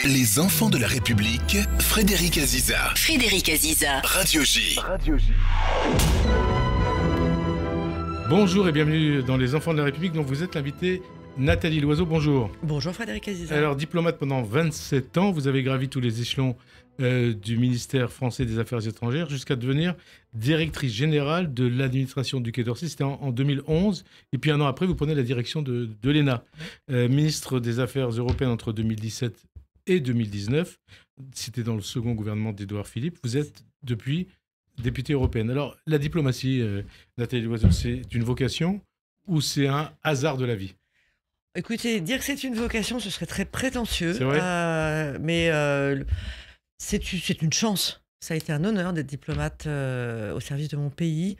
Les enfants de la République, Frédéric Aziza. Frédéric Aziza. Radio J. Bonjour et bienvenue dans Les enfants de la République dont vous êtes l'invité Nathalie Loiseau. Bonjour. Bonjour Frédéric Aziza. Alors, diplomate pendant 27 ans, vous avez gravi tous les échelons du ministère français des Affaires étrangères jusqu'à devenir directrice générale de l'administration du Quai d'Orsay. C'était en 2011. Et puis un an après, vous prenez la direction de l'ENA, ministre des Affaires européennes entre 2017 et 2019. C'était dans le second gouvernement d'Édouard Philippe. Vous êtes depuis députée européenne. Alors, la diplomatie, Nathalie Loiseau, c'est une vocation ou c'est un hasard de la vie ? Écoutez, dire que c'est une vocation, ce serait très prétentieux. C'est vrai mais c'est une chance. Ça a été un honneur d'être diplomate au service de mon pays.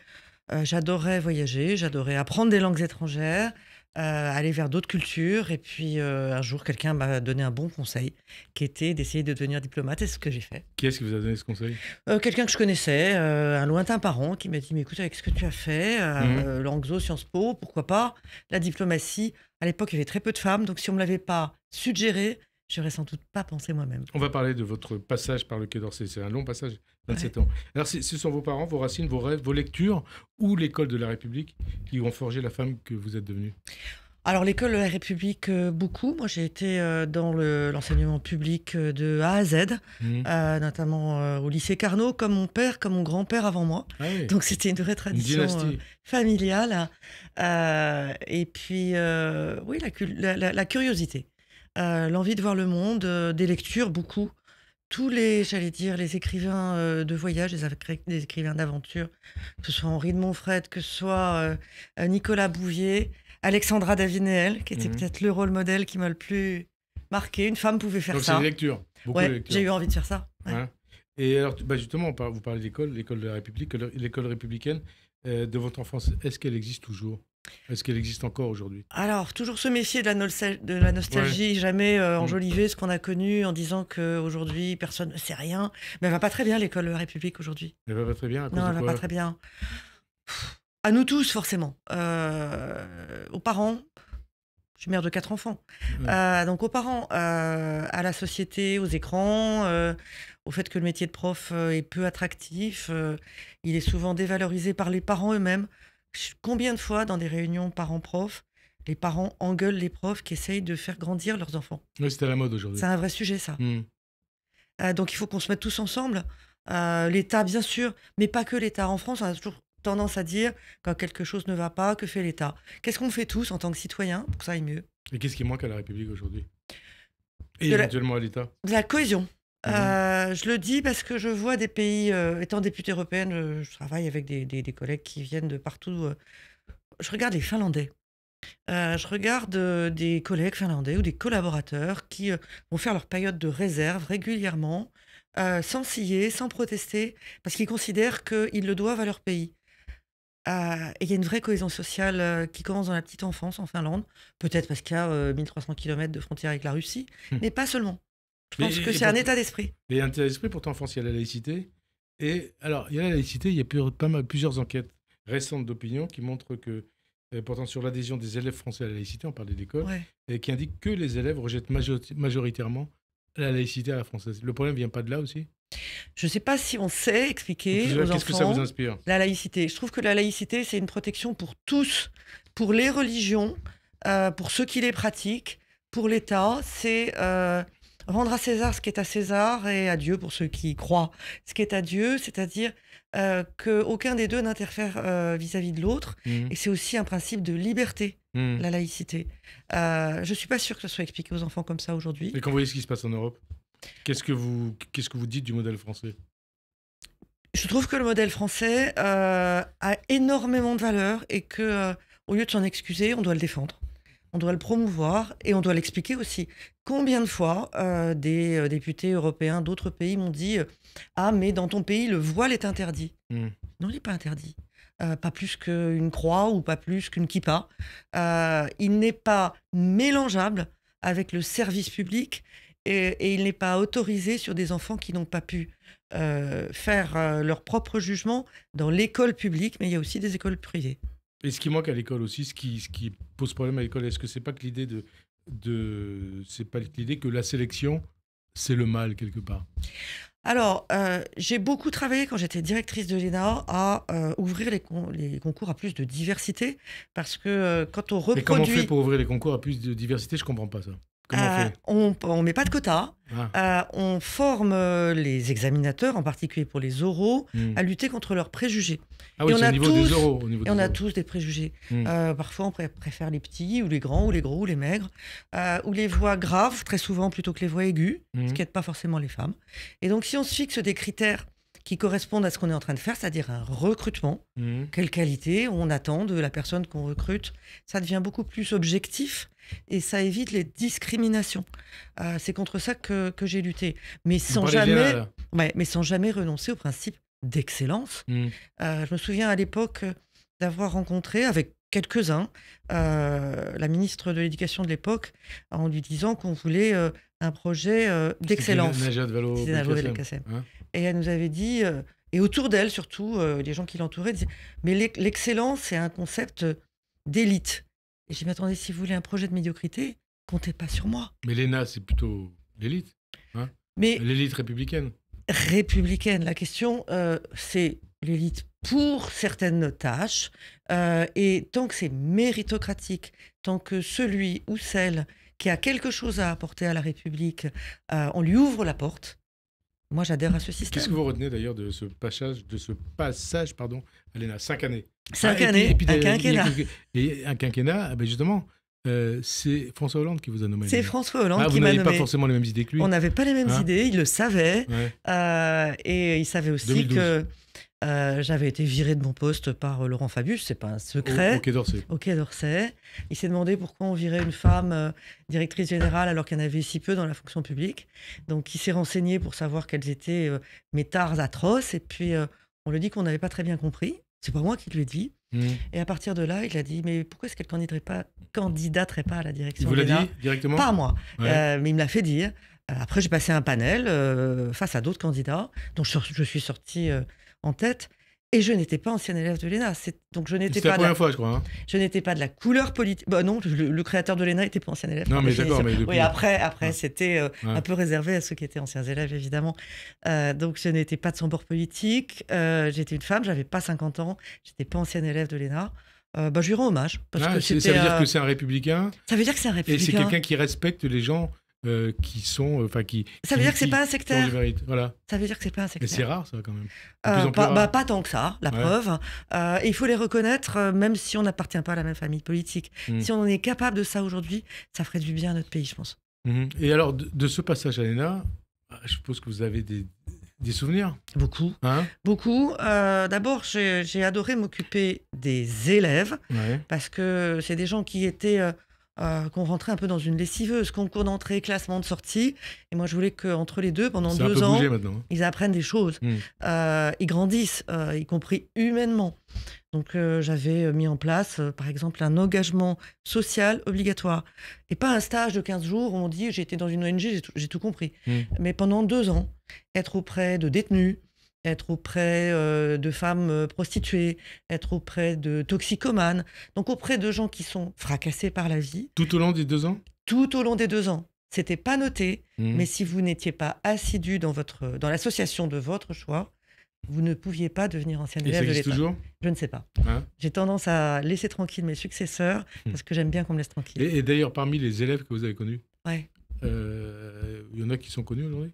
J'adorais voyager, j'adorais apprendre des langues étrangères, aller vers d'autres cultures. Et puis un jour, quelqu'un m'a donné un bon conseil, qui était d'essayer de devenir diplomate. Et c'est ce que j'ai fait. Qui est-ce qui vous a donné ce conseil ? Quelqu'un que je connaissais, un lointain parent, qui m'a dit « Mais écoute, avec ce que tu as fait, l'Angso, Sciences Po, pourquoi pas la diplomatie ?» À l'époque, il y avait très peu de femmes, donc si on ne me l'avait pas suggéré, je n'aurais sans doute pas pensé moi-même. On va parler de votre passage par le Quai d'Orsay. C'est un long passage, 27 ans. Alors, ce sont vos parents, vos racines, vos rêves, vos lectures ou l'école de la République qui ont forgé la femme que vous êtes devenue ? Alors, l'école de la République, beaucoup. Moi, j'ai été dans l'enseignement public de A à Z, notamment au lycée Carnot, comme mon père, comme mon grand-père avant moi. Ah oui. Donc, c'était une vraie tradition familiale. Et puis, oui, la curiosité. L'envie de voir le monde, des lectures, beaucoup. Tous les écrivains de voyage, les écrivains d'aventure, que ce soit Henri de Montfred, que ce soit Nicolas Bouvier, Alexandra David-Néel, qui était peut-être le rôle modèle qui m'a le plus marqué. Une femme pouvait faire ça. Donc c'est des lectures, beaucoup de lectures. J'ai eu envie de faire ça. Ouais. Hein ? Et alors, justement, vous parlez d'école, l'école de la République, l'école républicaine de votre enfance. Est-ce qu'elle existe toujours ? Est-ce qu'elle existe encore aujourd'hui ? Alors, toujours se méfier de la nostalgie, jamais enjoliver ce qu'on a connu en disant qu'aujourd'hui, personne ne sait rien. Mais elle va pas très bien, l'école de la République, aujourd'hui. Elle va pas très bien à cause Non, de elle va quoi ? pas très bien. À nous tous, forcément. Aux parents. Je suis mère de 4 enfants. Donc aux parents, à la société, aux écrans, au fait que le métier de prof est peu attractif. Il est souvent dévalorisé par les parents eux-mêmes. Combien de fois, dans des réunions parents-profs, les parents engueulent les profs qui essayent de faire grandir leurs enfants ? Oui, c'est à la mode aujourd'hui. C'est un vrai sujet, ça. Donc il faut qu'on se mette tous ensemble. L'État, bien sûr, mais pas que l'État. En France, on a toujours tendance à dire quand quelque chose ne va pas, que fait l'État ? Qu'est-ce qu'on fait tous en tant que citoyens pour que ça aille mieux ? Et qu'est-ce qui manque à la République aujourd'hui ? Et éventuellement à l'État ? De la cohésion. Je le dis parce que je vois des pays, étant députée européenne, je travaille avec des collègues qui viennent de partout. Je regarde les Finlandais. Je regarde des collègues finlandais ou des collaborateurs qui vont faire leur période de réserve régulièrement, sans scier, sans protester, parce qu'ils considèrent qu'ils le doivent à leur pays. Et il y a une vraie cohésion sociale qui commence dans la petite enfance en Finlande, peut-être parce qu'il y a 1300 km de frontière avec la Russie, mais pas seulement. Je pense que c'est un état d'esprit. Et un état d'esprit, pourtant, en France, il y a la laïcité. Et alors, il y a la laïcité, il y a plusieurs enquêtes récentes d'opinion qui montrent que, pourtant, sur l'adhésion des élèves français à la laïcité, on parlait d'école, et qui indiquent que les élèves rejettent majoritairement la laïcité à la française. Le problème ne vient pas de là aussi ? Je ne sais pas si on sait expliquer aux enfants... Qu'est-ce que ça vous inspire ? La laïcité. Je trouve que la laïcité, c'est une protection pour tous, pour les religions, pour ceux qui les pratiquent, pour l'État. C'est rendre à César ce qui est à César et à Dieu, pour ceux qui y croient, ce qui est à Dieu, c'est-à-dire qu'aucun des deux n'interfère vis-à-vis de l'autre. Et c'est aussi un principe de liberté, la laïcité. Je ne suis pas sûre que ça soit expliqué aux enfants comme ça aujourd'hui. Et quand vous voyez ce qui se passe en Europe, qu'est-ce que vous dites du modèle français ? Je trouve que le modèle français a énormément de valeur et que, au lieu de s'en excuser, on doit le défendre. On doit le promouvoir et on doit l'expliquer aussi. Combien de fois des députés européens d'autres pays m'ont dit « Ah, mais dans ton pays, le voile est interdit. » Non, il n'est pas interdit. Pas plus qu'une croix ou pas plus qu'une kippa. Il n'est pas mélangeable avec le service public et il n'est pas autorisé sur des enfants qui n'ont pas pu faire leur propre jugement dans l'école publique, mais il y a aussi des écoles privées. Et ce qui manque à l'école aussi, ce qui pose problème à l'école, est-ce que c'est pas que l'idée c'est pas l'idée que la sélection, c'est le mal quelque part. Alors, j'ai beaucoup travaillé quand j'étais directrice de l'ENA à ouvrir les concours à plus de diversité, parce que quand on Et comment on fait reproduit... pour ouvrir les concours à plus de diversité? Je comprends pas ça. Comment on fait? On met pas de quotas. On forme les examinateurs, en particulier pour les oraux, à lutter contre leurs préjugés. Ah oui, Et c'est au niveau des oraux. Et on a tous des préjugés. Parfois, on préfère les petits, ou les grands, ou les gros, ou les maigres, ou les voix graves, très souvent, plutôt que les voix aiguës, ce qui n'aide pas forcément les femmes. Et donc, si on se fixe des critères qui correspondent à ce qu'on est en train de faire, c'est-à-dire un recrutement, quelle qualité on attend de la personne qu'on recrute, ça devient beaucoup plus objectif et ça évite les discriminations. C'est contre ça que j'ai lutté, mais sans jamais renoncer au principe d'excellence. Je me souviens à l'époque d'avoir rencontré avec quelques-uns la ministre de l'Éducation de l'époque en lui disant qu'on voulait un projet d'excellence. C'était Najat Vallaud-Belkacem. Et elle nous avait dit, et autour d'elle surtout, les gens qui l'entouraient disaient, mais l'excellence, c'est un concept d'élite. Et j'ai dit, mais attendez, si vous voulez un projet de médiocrité, comptez pas sur moi. Mais l'ENA, c'est plutôt l'élite. Mais l'élite républicaine. Républicaine. La question, c'est l'élite pour certaines tâches. Et tant que c'est méritocratique, tant que celui ou celle qui a quelque chose à apporter à la République, on lui ouvre la porte. Moi, j'adhère à ce système. Qu'est-ce que vous retenez d'ailleurs de ce passage à l'ENA? 5 années. 5 années, un quinquennat. Et un quinquennat, justement, c'est François Hollande qui vous a nommé. C'est François Hollande qui m'a nommé. Vous n'avez pas forcément les mêmes idées que lui. On n'avait pas les mêmes idées, il le savait. Et il savait aussi 2012. Que j'avais été virée de mon poste par Laurent Fabius, c'est pas un secret. Au Quai d'Orsay. Au Quai d'Orsay. Il s'est demandé pourquoi on virait une femme directrice générale alors qu'il y en avait si peu dans la fonction publique. Donc il s'est renseigné pour savoir quels étaient mes tares atroces. Et puis on lui dit qu'on n'avait pas très bien compris. C'est pas moi qui lui ai dit. Et à partir de là, il a dit, mais pourquoi est-ce qu'elle candidaterait pas à la direction de l'ENA? Vous l'avez dit directement? Pas à moi, mais il me l'a fait dire. Après, j'ai passé un panel face à d'autres candidats, dont je suis sortie en tête. Et je n'étais pas ancienne élève de l'ENA. Donc je n'étais C'était la première fois, je crois. Je n'étais pas de la couleur politique. Bah non, le créateur de l'ENA n'était pas ancien élève. Non, mais d'accord. Mais depuis... Oui, après c'était un peu réservé à ceux qui étaient anciens élèves, évidemment. Donc je n'étais pas de son bord politique. J'étais une femme, j'avais pas 50 ans. J'étais pas ancienne élève de l'ENA. Je lui rends hommage. Parce que ça veut dire que c'est un républicain. Ça veut dire que c'est un républicain. Et c'est quelqu'un qui respecte les gens qui sont, ça veut dire que c'est pas un sectaire. Voilà. Ça veut dire que c'est pas un sectaire. Mais c'est rare, ça, quand même. Pas tant que ça, la preuve. Et il faut les reconnaître, même si on n'appartient pas à la même famille politique. Si on est capable de ça aujourd'hui, ça ferait du bien à notre pays, je pense. Et alors, de ce passage à l'ENA, je suppose que vous avez des souvenirs? Beaucoup. Beaucoup. D'abord, j'ai adoré m'occuper des élèves, parce que c'est des gens qui étaient... qu'on rentrait un peu dans une lessiveuse, concours d'entrée, classement de sortie. Et moi, je voulais qu'entre les deux, pendant 2 ans, ils apprennent des choses. Ils grandissent, y compris humainement. Donc, j'avais mis en place, par exemple, un engagement social obligatoire. Et pas un stage de 15 jours où on dit « j'ai été dans une ONG, j'ai tout compris ». Mais pendant 2 ans, être auprès de détenus, être auprès de femmes prostituées, être auprès de toxicomanes, donc auprès de gens qui sont fracassés par la vie. Tout au long des 2 ans? Tout au long des 2 ans. C'était pas noté, mais si vous n'étiez pas assidu dans l'association de votre choix, vous ne pouviez pas devenir ancien élève de l'État. Et ça existe toujours? Je ne sais pas. J'ai tendance à laisser tranquille mes successeurs, parce que j'aime bien qu'on me laisse tranquille. Et d'ailleurs, parmi les élèves que vous avez connus, il y en a qui sont connus aujourd'hui?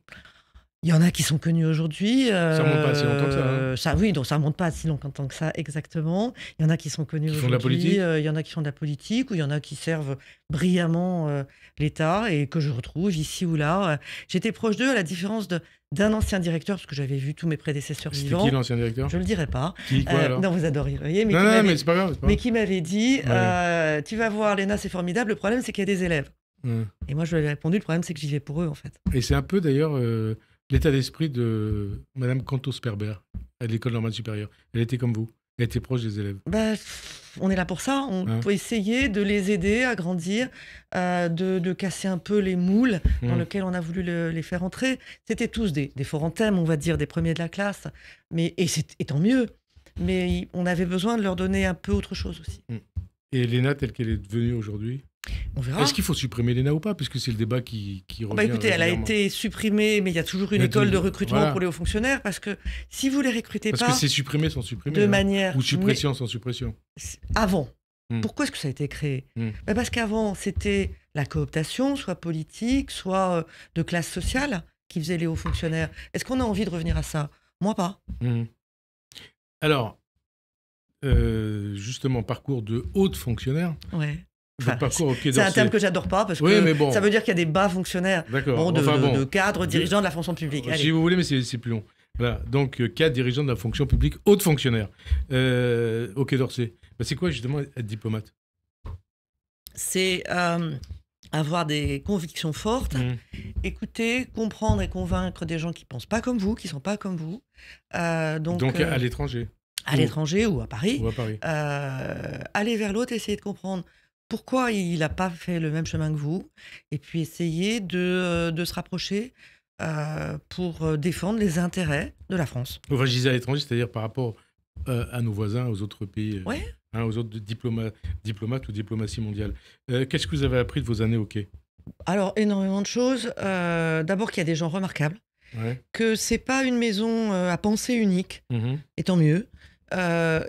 Il y en a qui sont connus aujourd'hui. Ça remonte pas si longtemps que ça. Oui, donc ça remonte pas si longtemps que ça, exactement. Il y en a qui sont connus aujourd'hui. Qui font de la politique. Il y en a qui font de la politique, ou il y en a qui servent brillamment l'État et que je retrouve ici ou là. J'étais proche d'eux, à la différence d'un ancien directeur, parce que j'avais vu tous mes prédécesseurs vivants. C'était qui l'ancien directeur? Je ne le dirai pas. Quoi, alors? Non, vous adoreriez. Mais c'est pas grave. Mais qui m'avait dit tu vas voir, l'ENA, c'est formidable. Le problème, c'est qu'il y a des élèves. Et moi, je lui avais répondu le problème, c'est que j'y vais pour eux, en fait. Et c'est un peu, d'ailleurs... l'état d'esprit de Madame Cantos-Perber à l'école normale supérieure. Elle était comme vous. Elle était proche des élèves. On est là pour ça. On peut essayer de les aider à grandir, de casser un peu les moules dans lesquels on a voulu les faire entrer. C'était tous des foranthèmes, on va dire, des premiers de la classe. Et tant mieux. Mais on avait besoin de leur donner un peu autre chose aussi. Et l'ENA, telle qu'elle est devenue aujourd'hui? On verra. Est-ce qu'il faut supprimer l'ENA ou pas? Puisque c'est le débat qui revient. Écoutez, elle a régulièrement. été supprimée, mais il y a toujours une Il y a école de toujours- recrutement voilà. pour les hauts fonctionnaires, parce que si vous les recrutez Parce pas que c'est supprimé sans supprimer. de hein. manière... Ou suppression sans suppression. Avant. Hmm. Pourquoi est-ce que ça a été créé? Hmm. Parce qu'avant, c'était la cooptation, soit politique, soit de classe sociale, qui faisait les hauts fonctionnaires. Est-ce qu'on a envie de revenir à ça? Moi, pas. Mhm. Alors, justement, parcours de haute fonctionnaire. Ouais. Votre Enfin, parcours au Quai C'est un d'Orsay. terme que j'adore pas, parce Oui, que mais bon. ça veut dire qu'il y a des bas fonctionnaires. D'accord. Bon, Enfin, bon. de cadres, dirigeants de la fonction publique. Allez. Si vous voulez, mais c'est plus long. Voilà. Donc, 4 dirigeants de la fonction publique, haute fonctionnaire, au Quai d'Orsay. C'est quoi, justement, être diplomate? C'est avoir des convictions fortes, Mhm. écouter, comprendre et convaincre des gens qui pensent pas comme vous, qui sont pas comme vous. Donc, à l'étranger à l'étranger ou à Paris. ou à Paris. Aller vers l'autre, essayer de comprendre pourquoi il n'a pas fait le même chemin que vous, et puis essayer de se rapprocher pour défendre les intérêts de la France. Enfin, je disais à l'étranger, c'est-à-dire par rapport à nos voisins, aux autres pays, Ouais. aux autres diplomates ou diplomatie mondiale. Qu'est-ce que vous avez appris de vos années au Quai? Alors, énormément de choses. D'abord qu'il y a des gens remarquables, Ouais. que c'est pas une maison à pensée unique, Mhm. et tant mieux.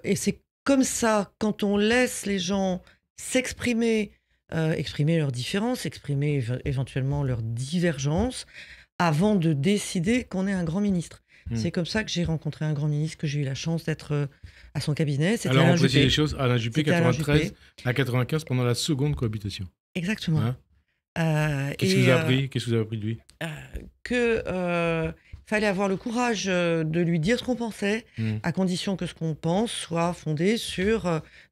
Et c'est comme ça, quand on laisse les gens s'exprimer, exprimer leurs différences, exprimer éventuellement leurs divergences, avant de décider qu'on est un grand ministre. C'est comme ça que j'ai rencontré un grand ministre, que j'ai eu la chance d'être à son cabinet. C'était Alors, on Alain précise Juppé. les choses. Alain Juppé, C'était Alain 93 Juppé. à 95, pendant la seconde cohabitation. Exactement. Hein Euh, Qu'est-ce que et, vous avez appris Qu'est-ce que vous avez appris de lui? que fallait avoir le courage de lui dire ce qu'on pensait, Mhm. à condition que ce qu'on pense soit fondé sur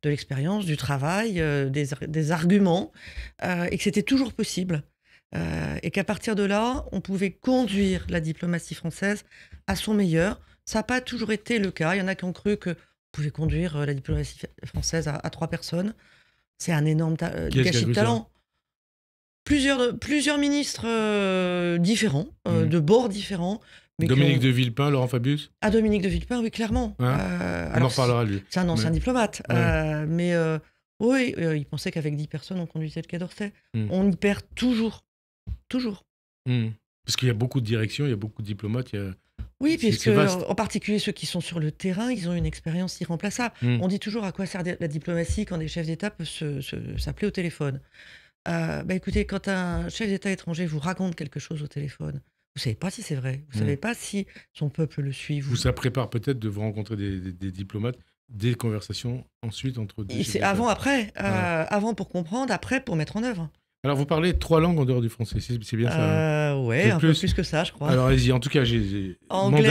de l'expérience, du travail, des arguments, et que c'était toujours possible. Et qu'à partir de là, on pouvait conduire la diplomatie française à son meilleur. Ça n'a pas toujours été le cas. Il y en a qui ont cru qu'on pouvait conduire la diplomatie française à 3 personnes. C'est un énorme Qui est-ce qui a gâchis de cru ça? talent. Plusieurs ministres différents, Mhm. de bords différents. Mais qui Dominique ont- de Villepin, Laurent Fabius. Ah, Dominique de Villepin, oui, clairement. Hein On en alors, reparlera, lui. c'est un ancien Mais- diplomate. Ouais. Mais oui, il pensait qu'avec 10 personnes, on conduisait le Quai d'Orsay. Mhm. On y perd toujours. Toujours. Mhm. Parce qu'il y a beaucoup de directions, il y a beaucoup de diplomates. Oui, C'est puisque vaste. en particulier ceux qui sont sur le terrain, ils ont une expérience irremplaçable. Mhm. On dit toujours à quoi sert la diplomatie quand des chefs d'État peuvent s'appeler au téléphone. Écoutez, quand un chef d'État étranger vous raconte quelque chose au téléphone, vous savez pas si c'est vrai, vous savez pas si son peuple le suit. Ou ça prépare peut-être de vous rencontrer des diplomates, des conversations ensuite entre deux chefs C'est d'État. avant, après. Avant pour comprendre, après pour mettre en œuvre. Alors, vous parlez 3 langues en dehors du français, c'est bien ça, hein? Ouais, C'est un peu plus- plus que ça, je crois. Alors, allez-y. En tout cas, j'ai Anglais.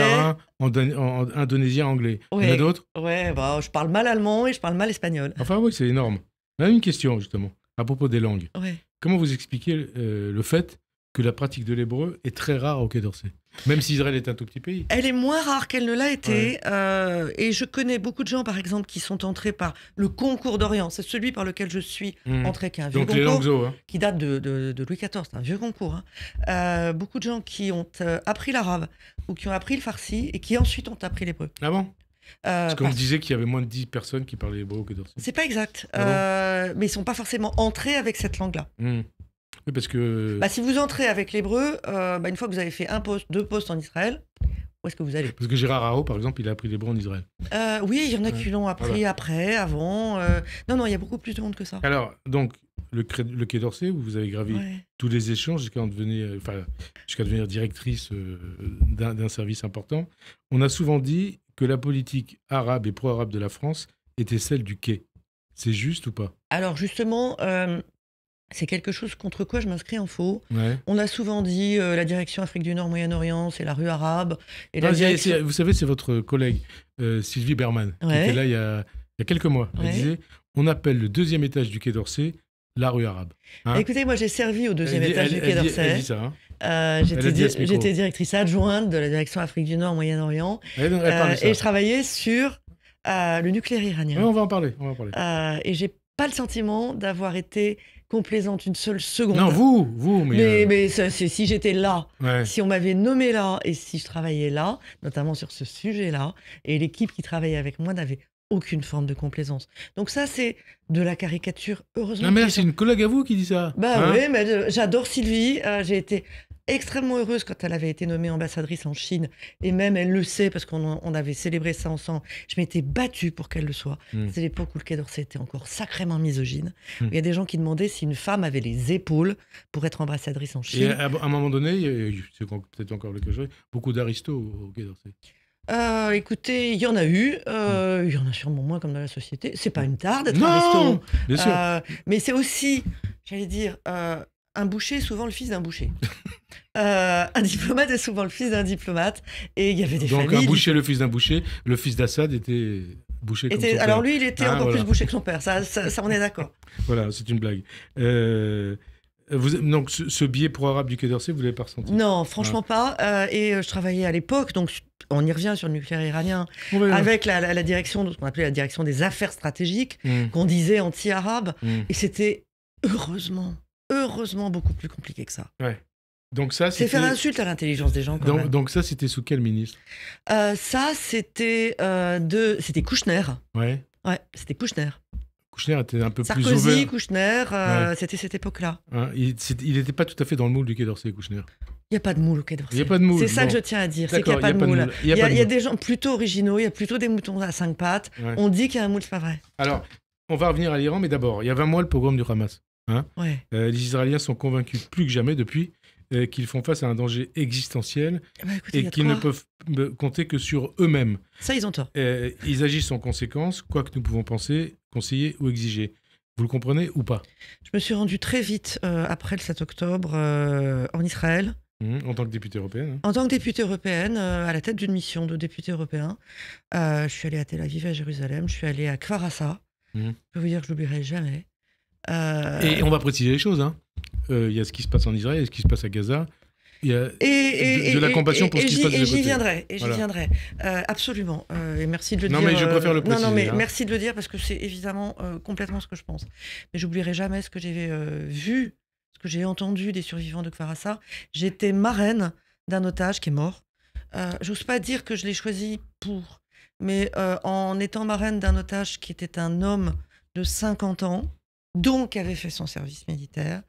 mandarin, indonésien, anglais. Il y en a Ouais. d'autres? Ouais, je parle mal allemand et je parle mal espagnol. Enfin, oui, c'est énorme. On a une question, justement, à propos des langues. Ouais. Comment vous expliquez le fait que la pratique de l'hébreu est très rare au Quai d'Orsay? Même si Israël est un tout petit pays. Elle est moins rare qu'elle ne l'a été. Et je connais beaucoup de gens, par exemple, qui sont entrés par le concours d'Orient. C'est celui par lequel je suis entré, qui est un vieux Donc, les concours langues zo, hein. qui date de Louis XIV. C'est un vieux concours. Beaucoup de gens qui ont appris l'arabe ou qui ont appris le farsi et qui ensuite ont appris l'hébreu. Ah bon? Parce qu'on me Parce- disait qu'il y avait moins de 10 personnes qui parlaient hébreu au Quai d'Orsay. C'est pas exact. Ah Mais ils sont pas forcément entrés avec cette langue-là. Oui, parce que... Si vous entrez avec l'hébreu, une fois que vous avez fait 1 poste, 2 postes en Israël, où est-ce que vous allez? Parce que Gérard Haro, par exemple, il a appris l'hébreu en Israël. Oui, il y en a Ouais. qui l'ont appris Voilà. après, avant. Non, il y a beaucoup plus de monde que ça. Alors, donc, le Quai d'Orsay, où vous avez gravi Ouais. tous les échanges jusqu'à devenir directrice d'un service important, on a souvent dit que la politique arabe et pro-arabe de la France était celle du Quai. C'est juste ou pas? Alors justement, c'est quelque chose contre quoi je m'inscris en faux. Ouais. On a souvent dit la direction Afrique du Nord, Moyen-Orient, c'est la rue arabe. Et la Ah, direction... vous savez, c'est votre collègue Sylvie Berman, qui Ouais. était là il y a quelques mois. Elle Ouais. disait, on appelle le 2e étage du Quai d'Orsay la rue arabe. Hein? Écoutez, moi j'ai servi au 2e Elle dit- étage du elle Quai dit- d'Orsay. Elle dit ça. Hein? Elle a J'étais dit à ce micro. j'étais directrice adjointe de la direction Afrique du Nord, Moyen-Orient. Elle parle de ça. Et je travaillais sur le nucléaire iranien. Ouais, on va en parler. On va en parler. Et j'ai pas le sentiment d'avoir été complaisante une seule seconde. Non, vous, Mais si j'étais là, ouais. si on m'avait nommé là et si je travaillais là, notamment sur ce sujet-là, et l'équipe qui travaillait avec moi n'avait aucune forme de complaisance. Donc ça, c'est de la caricature, heureusement. Ah merde, c'est une collègue à vous qui dit ça. Bah oui, mais j'adore Sylvie. J'ai été extrêmement heureuse quand elle avait été nommée ambassadrice en Chine. Et même, elle le sait, parce qu'on avait célébré ça ensemble. Je m'étais battue pour qu'elle le soit. C'est l'époque où le Quai d'Orsay était encore sacrément misogyne. Il y a des gens qui demandaient si une femme avait les épaules pour être ambassadrice en Chine. Et à un moment donné, c'est peut-être encore le cas, beaucoup d'aristos au Quai d'Orsay. Écoutez, il y en a eu. Il y en a sûrement moins comme dans la société. C'est pas une tare d'être Non, aristo. bien sûr. Mais c'est aussi, j'allais dire, un boucher est souvent le fils d'un boucher. Un diplomate est souvent le fils d'un diplomate. Et il y avait des Donc familles. un boucher, le fils d'un boucher. Le fils d'Assad était boucher comme son père. Alors lui, il était encore voilà. plus bouché que son père. Ça on est d'accord. Voilà, c'est une blague. Donc ce billet pro arabe du Quai d'Orsay, vous ne l'avez pas ressenti? Non, franchement pas. Et je travaillais à l'époque, donc on y revient sur le nucléaire iranien, Ouais, avec la direction de ce qu'on appelait la direction des affaires stratégiques, qu'on disait anti-arabe. Et c'était heureusement beaucoup plus compliqué que ça. Ouais. Donc ça, c'est faire insulte à l'intelligence des gens. Quand même. Donc ça, c'était sous quel ministre? Ça, c'était Kouchner. Ouais. Ouais, c'était Kouchner. Kouchner était un peu Sarkozy, plus ouvert. Kouchner, c'était cette époque-là. Hein, il n'était pas tout à fait dans le moule du Quai d'Orsay, Kouchner. Il n'y a pas de moule au Quai d'Orsay. Il n'y a pas de moule. C'est ça que je tiens à dire, c'est qu'il n'y a pas de moule. Il y a des gens plutôt originaux, il y a plutôt des moutons à 5 pattes. Ouais. On dit qu'il y a un moule, c'est pas vrai. Alors, on va revenir à l'Iran, mais d'abord, il y a 20 mois, le pogrom du Hamas. Hein, les Israéliens sont convaincus plus que jamais depuis qu'ils font face à un danger existentiel et qu'ils ne peuvent compter que sur eux-mêmes. Ça, ils ont tort. Ils agissent en conséquence, quoi que nous pouvons penser, conseiller ou exiger. Vous le comprenez ou pas? Je me suis rendue très vite après le 7 octobre en Israël. En tant que députée européenne. En tant que députée européenne, à la tête d'une mission de députés européens. Je suis allée à Tel Aviv, à Jérusalem. Je suis allée à Kfar Assa. Je peux vous dire que je l'oublierai jamais. Et on va préciser les choses. Il y a ce qui se passe en Israël, il y a ce qui se passe à Gaza. Il y a de la compassion pour ce qui se passe de l'autre côté. J'y viendrai. Absolument. Et merci de le dire. Non, mais je préfère le préciser. Non, mais merci de le dire parce que c'est évidemment complètement ce que je pense. Mais j'oublierai jamais ce que j'ai vu, ce que j'ai entendu des survivants de Kfar Assa. J'étais marraine d'un otage qui est mort. J'ose pas dire que je l'ai choisi pour, mais en étant marraine d'un otage qui était un homme de 50 ans, donc qui avait fait son service militaire,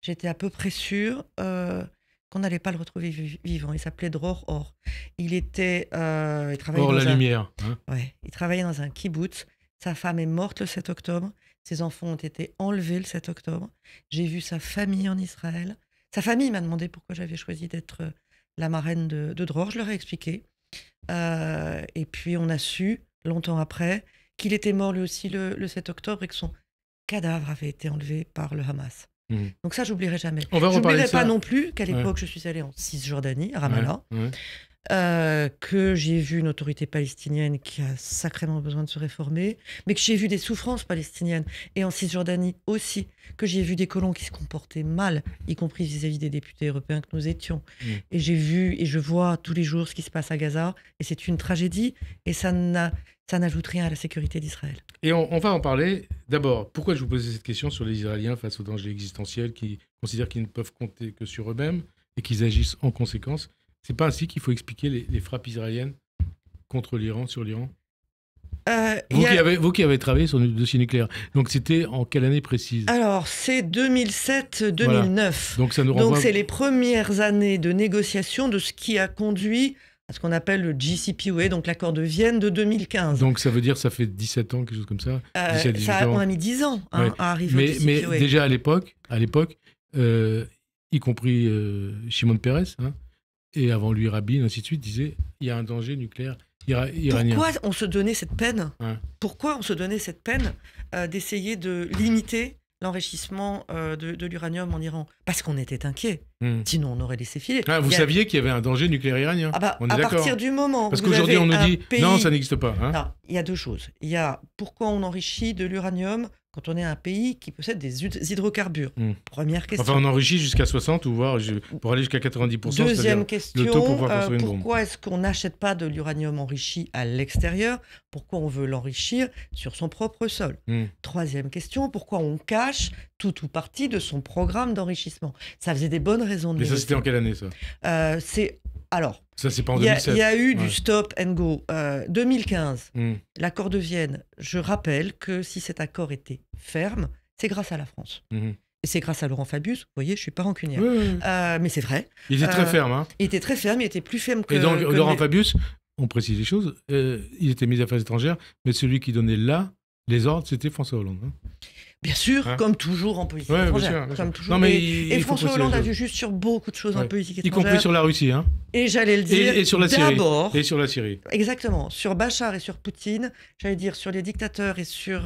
j'étais à peu près sûre qu'on n'allait pas le retrouver vivant. Il s'appelait Dror Or. Il travaillait Or la lumière. Ouais, il travaillait dans un kibboutz. Sa femme est morte le 7 octobre. Ses enfants ont été enlevés le 7 octobre. J'ai vu sa famille en Israël. Sa famille m'a demandé pourquoi j'avais choisi d'être la marraine de Dror. Je leur ai expliqué. Et puis on a su, longtemps après, qu'il était mort lui aussi le 7 octobre et que son cadavre avait été enlevé par le Hamas. Donc ça, j'oublierai jamais. Je n'oublierai pas non plus qu'à l'époque, je suis allée en Cisjordanie, à Ramallah, que j'ai vu une autorité palestinienne qui a sacrément besoin de se réformer, mais que j'ai vu des souffrances palestiniennes, et en Cisjordanie aussi, que j'ai vu des colons qui se comportaient mal, y compris vis-à-vis des députés européens que nous étions. Et j'ai vu et je vois tous les jours ce qui se passe à Gaza, et c'est une tragédie, et ça n'ajoute rien à la sécurité d'Israël. Et on va en parler. D'abord, pourquoi je vous posais cette question sur les Israéliens face au danger existentiel, qui considèrent qu'ils ne peuvent compter que sur eux-mêmes et qu'ils agissent en conséquence. C'est pas ainsi qu'il faut expliquer les frappes israéliennes contre l'Iran, sur l'Iran? Vous qui avez travaillé sur le dossier nucléaire, donc c'était en quelle année précise? Alors, c'est 2007-2009. Voilà. Donc c'est les premières années de négociation de ce qui a conduit à ce qu'on appelle le JCPOA, donc l'accord de Vienne de 2015. Donc ça veut dire que ça fait 17 ans, quelque chose comme ça, 17, ans. On a mis 10 ans à arriver au JCPOA. Mais déjà à l'époque, y compris Shimon Peres, et avant lui Rabin, ainsi de suite, disait il y a un danger nucléaire iranien. Pourquoi on se donnait cette peine Pourquoi on se donnait cette peine d'essayer de limiter l'enrichissement de l'uranium en Iran? Parce qu'on était inquiets. Sinon, on aurait laissé filer. Vous saviez qu'il y avait un danger nucléaire iranien? On est à partir du moment parce qu'aujourd'hui, on nous dit non, ça n'existe pas. Non, il y a deux choses. Il y a pourquoi on enrichit de l'uranium quand on est un pays qui possède des hydrocarbures. Première question. Enfin, on enrichit jusqu'à 60 ou voire pour aller jusqu'à 90%. Deuxième question, le taux pour pouvoir construire une bombe. Pourquoi est-ce qu'on n'achète pas de l'uranium enrichi à l'extérieur? Pourquoi on veut l'enrichir sur son propre sol? Troisième question, pourquoi on cache tout ou partie de son programme d'enrichissement? Ça faisait des bonnes raisons de Mais ça, c'était en quelle année, ça? C'est Alors, Ça, c'est pas en il y 2007. a eu du Ouais. stop and go. 2015, Mm. l'accord de Vienne, je rappelle que si cet accord était ferme, c'est grâce à la France. Mhm. Et c'est grâce à Laurent Fabius. Vous voyez, je suis pas rancunière. Ouais, ouais, ouais. Mais c'est vrai. Il était très ferme. Hein. Il était très ferme, il était plus ferme que... Et donc, que Laurent les- Fabius, on précise les choses, il était ministre des Affaires étrangères, mais celui qui donnait là les ordres, c'était François Hollande. Hein. Bien sûr, Hein comme toujours en politique Ouais, bien étrangère. sûr, bien sûr. Comme toujours. Non, mais Et il faut François préciser Hollande les a choses. vu juste sur beaucoup de choses en Ouais. politique Y étrangère. compris sur la Russie. Hein. Et j'allais le dire, Et sur la Syrie. d'abord, Et sur la Syrie. exactement, sur Bachar et sur Poutine, j'allais dire sur les dictateurs et sur